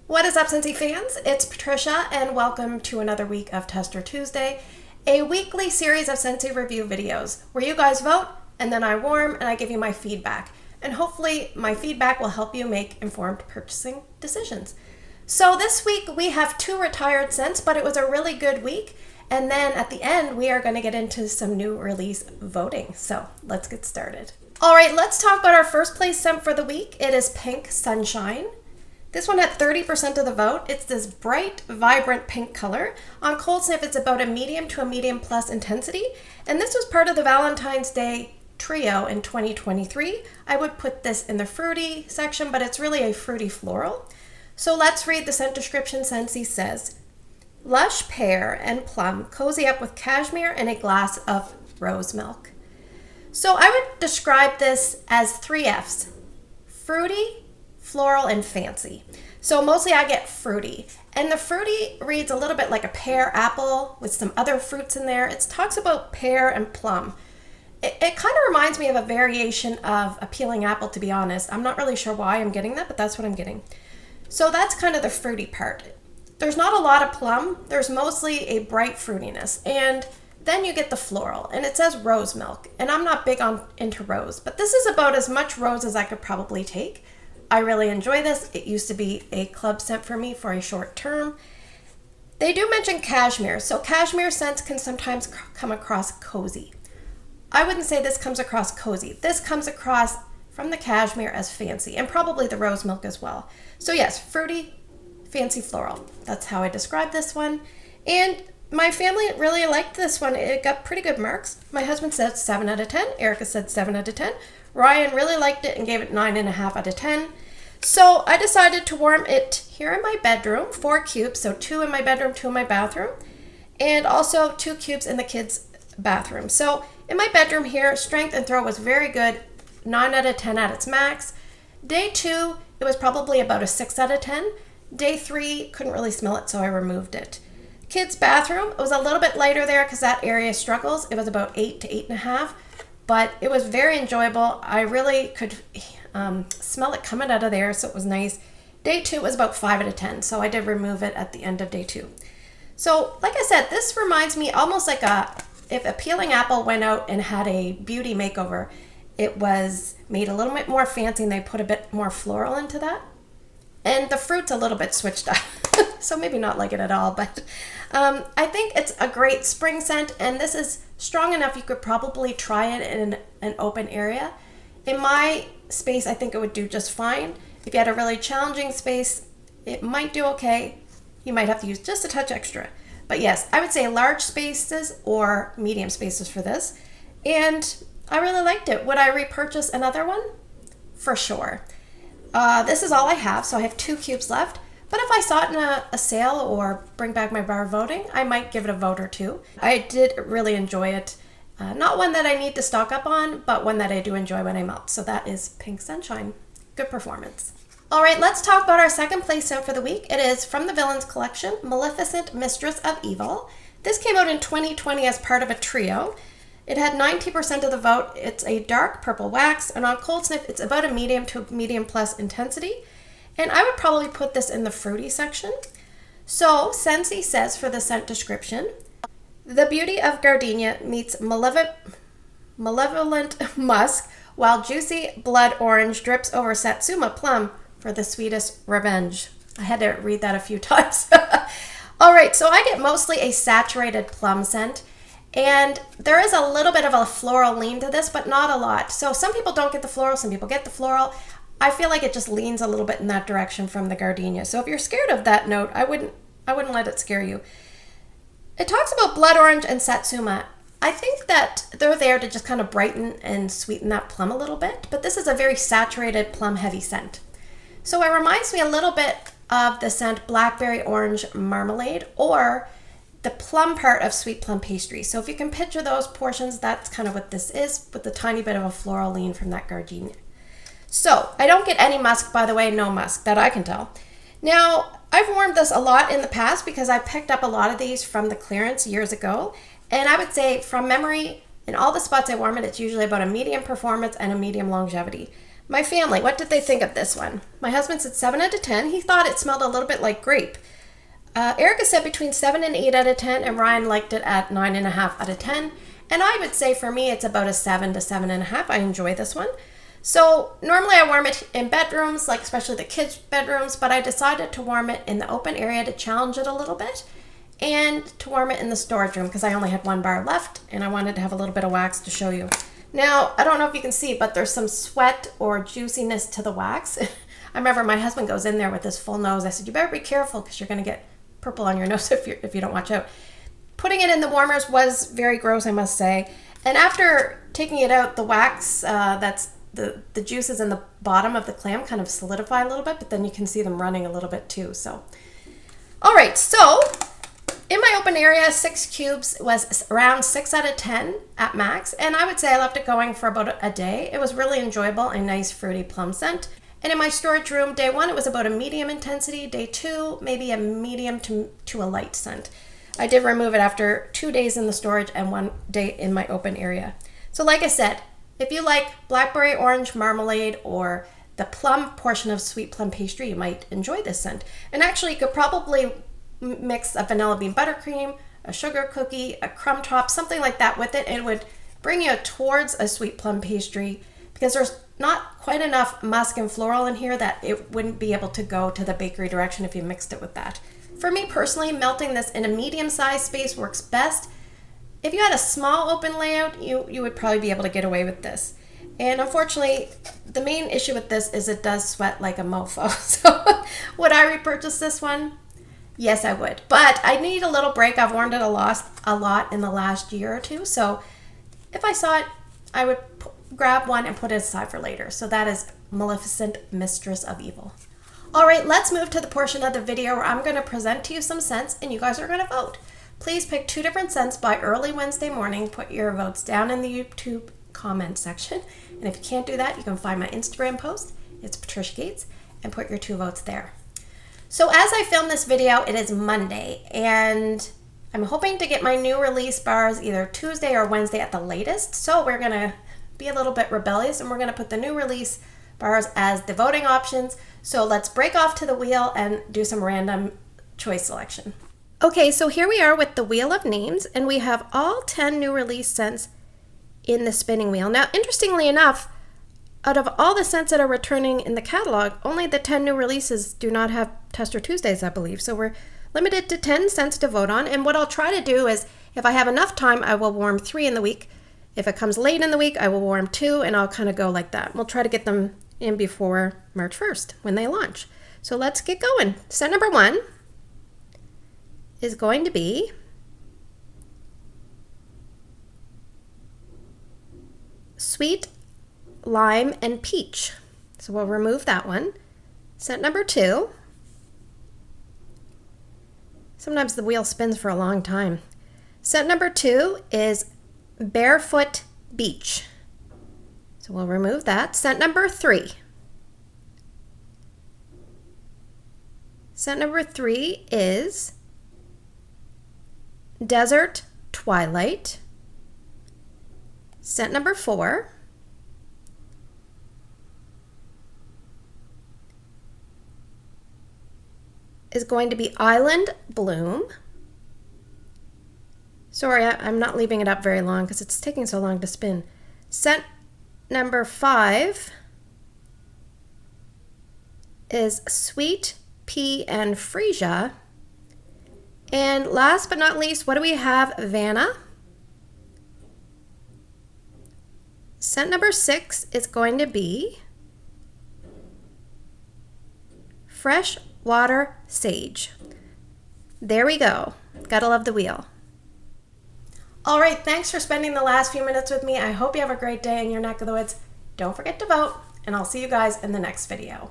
What is up, Scentsy fans? It's Patricia, and welcome to another week of Tester Tuesday, a weekly series of Scentsy review videos where you guys vote, and then I warm and I give you my feedback. And hopefully my feedback will help you make informed purchasing decisions. So this week we have 2 retired scents, but it was a really good week. And then at the end, we are going to get into some new release voting. So let's get started. All right, let's talk about our first place scent for the week. It is Pink Sunshine. This one had 30% of the vote. It's this bright, vibrant pink color. On cold sniff, it's about a medium to a medium plus intensity. And this was part of the Valentine's Day trio in 2023. I would put this in the fruity section, but it's really a fruity floral. So let's read the scent description. Scentsy says, lush pear and plum, cozy up with cashmere and a glass of rose milk. So I would describe this as 3 Fs: fruity, floral, and fancy. So mostly I get fruity. And the fruity reads a little bit like a pear apple with some other fruits in there. It talks about pear and plum. It kind of reminds me of a variation of a peeling apple, to be honest. I'm not really sure why I'm getting that, but that's what I'm getting. So that's kind of the fruity part. There's not a lot of plum. There's mostly a bright fruitiness. And then you get the floral, and it says rose milk. And I'm not big into rose, but this is about as much rose as I could probably take. I really enjoy this. It used to be a club scent for me for a short term. They do mention cashmere, so cashmere scents can sometimes come across cozy. I wouldn't say this comes across cozy. This comes across from the cashmere as fancy, and probably the rose milk as well. So yes, fruity, fancy floral. That's how I describe this one. And my family really liked this one. It got pretty good marks. My husband said 7 out of 10. Erica said 7 out of 10. Ryan really liked it and gave it 9.5 out of 10. So I decided to warm it here in my bedroom, 4 cubes. So 2 in my bedroom, 2 in my bathroom, and also 2 cubes in the kids' bathroom. So in my bedroom here, strength and throw was very good, 9 out of 10 at its max. Day 2, it was probably about a 6 out of 10. Day 3, couldn't really smell it, so I removed it. Kids' bathroom, it was a little bit lighter there because that area struggles. It was about 8 to 8.5. But it was very enjoyable. I really could smell it coming out of there, so it was nice. Day 2 was about 5 out of 10, so I did remove it at the end of day 2. So, like I said, this reminds me almost like if a peeling apple went out and had a beauty makeover. It was made a little bit more fancy, and they put a bit more floral into that. And the fruit's a little bit switched up, so maybe not like it at all, but I think it's a great spring scent, and this is strong enough you could probably try it in an open area. In my space, I think it would do just fine. If you had a really challenging space, it might do okay. You might have to use just a touch extra. But yes, I would say large spaces or medium spaces for this. And I really liked it. Would I repurchase another one? For sure. This is all I have, so I have 2 cubes left. But if I saw it in a sale or bring back my bar voting, I might give it a vote or 2. I did really enjoy it. Not one that I need to stock up on, but one that I do enjoy when I'm out. So that is Pink Sunshine. Good performance. All right, let's talk about our second place scent for the week. It is from the Villains collection, Maleficent Mistress of Evil. This came out in 2020 as part of a trio. It had 90% of the vote. It's a dark purple wax, and on cold sniff, it's about a medium to medium plus intensity. And I would probably put this in the fruity section. So, Scentsy says for the scent description, the beauty of gardenia meets malevolent musk, while juicy blood orange drips over satsuma plum for the sweetest revenge. I had to read that a few times. All right, so I get mostly a saturated plum scent. And there is a little bit of a floral lean to this, but not a lot. So some people don't get the floral, some people get the floral. I feel like it just leans a little bit in that direction from the gardenia. So if you're scared of that note, I wouldn't let it scare you. It talks about blood orange and satsuma. I think that they're there to just kind of brighten and sweeten that plum a little bit, but this is a very saturated plum heavy scent. So it reminds me a little bit of the scent blackberry orange marmalade or the plum part of sweet plum pastry. So if you can picture those portions, that's kind of what this is, with a tiny bit of a floral lean from that gardenia. So I don't get any musk, by the way, no musk that I can tell. Now, I've warmed this a lot in the past because I picked up a lot of these from the clearance years ago. And I would say from memory, in all the spots I warm it, it's usually about a medium performance and a medium longevity. My family, what did they think of this one? My husband said 7 out of 10. He thought it smelled a little bit like grape. Erica said between 7 and 8 out of 10, and Ryan liked it at 9.5 out of 10. And I would say for me, it's about a 7 to 7.5. I enjoy this one. So normally I warm it in bedrooms, like especially the kids' bedrooms, but I decided to warm it in the open area to challenge it a little bit, and to warm it in the storage room because I only had 1 bar left and I wanted to have a little bit of wax to show you. Now, I don't know if you can see, but there's some sweat or juiciness to the wax. I remember my husband goes in there with his full nose. I said, you better be careful because you're going to get purple on your nose if you don't watch out. Putting it in the warmers was very gross, I must say. And after taking it out, the wax, that's the juices in the bottom of the clam kind of solidify a little bit, but then you can see them running a little bit too. So, all right, so in my open area, 6 cubes was around 6 out of 10 at max, and I would say I left it going for about a day. It was really enjoyable, a nice fruity plum scent. And in my storage room, day 1, it was about a medium intensity. Day 2, maybe a medium to a light scent. I did remove it after 2 days in the storage and 1 day in my open area. So like I said, if you like blackberry orange marmalade or the plum portion of sweet plum pastry, you might enjoy this scent. And actually, you could probably mix a vanilla bean buttercream, a sugar cookie, a crumb top, something like that with it. It would bring you towards a sweet plum pastry because there's not quite enough musk and floral in here that it wouldn't be able to go to the bakery direction if you mixed it with that. For me personally, melting this in a medium-sized space works best. If you had a small open layout, you would probably be able to get away with this. And unfortunately, the main issue with this is it does sweat like a mofo. So would I repurchase this one? Yes, I would. But I need a little break. I've worn it a lot in the last year or two. So if I saw it, I would grab one and put it aside for later. So that is Maleficent Mistress of Evil. All right, let's move to the portion of the video where I'm going to present to you some scents and you guys are going to vote. Please pick 2 different scents by early Wednesday morning. Put your votes down in the YouTube comment section. And if you can't do that, you can find my Instagram post. It's Patricia Gates, and put your 2 votes there. So as I film this video, it is Monday, and I'm hoping to get my new release bars either Tuesday or Wednesday at the latest. So we're going to be a little bit rebellious, and we're going to put the new release bars as the voting options. So let's break off to the wheel and do some random choice selection. Okay, so here we are with the wheel of names, and we have all 10 new release scents in the spinning wheel. Now, interestingly enough, out of all the scents that are returning in the catalog, only the 10 new releases do not have Tester Tuesdays, I believe. So we're limited to 10 scents to vote on. And what I'll try to do is, if I have enough time, I will warm 3 in the week. If it comes late in the week, I will warm 2, and I'll kind of go like that. We'll try to get them in before March 1st when they launch. So let's get going. Scent number 1 is going to be Sweet Lime and Peach. So we'll remove that one. Scent number 2. Sometimes the wheel spins for a long time. Scent number 2 is Barefoot Beach. So we'll remove that. Scent number 3. Scent number 3 is Desert Twilight. Scent number 4 is going to be Island Bloom. Sorry, I'm not leaving it up very long because it's taking so long to spin. Scent number 5 is Sweet Pea and Freesia. And last but not least, what do we have? Vanna. Scent number 6 is going to be Fresh Water Sage. There we go. Gotta love the wheel. All right, thanks for spending the last few minutes with me. I hope you have a great day in your neck of the woods. Don't forget to vote, and I'll see you guys in the next video.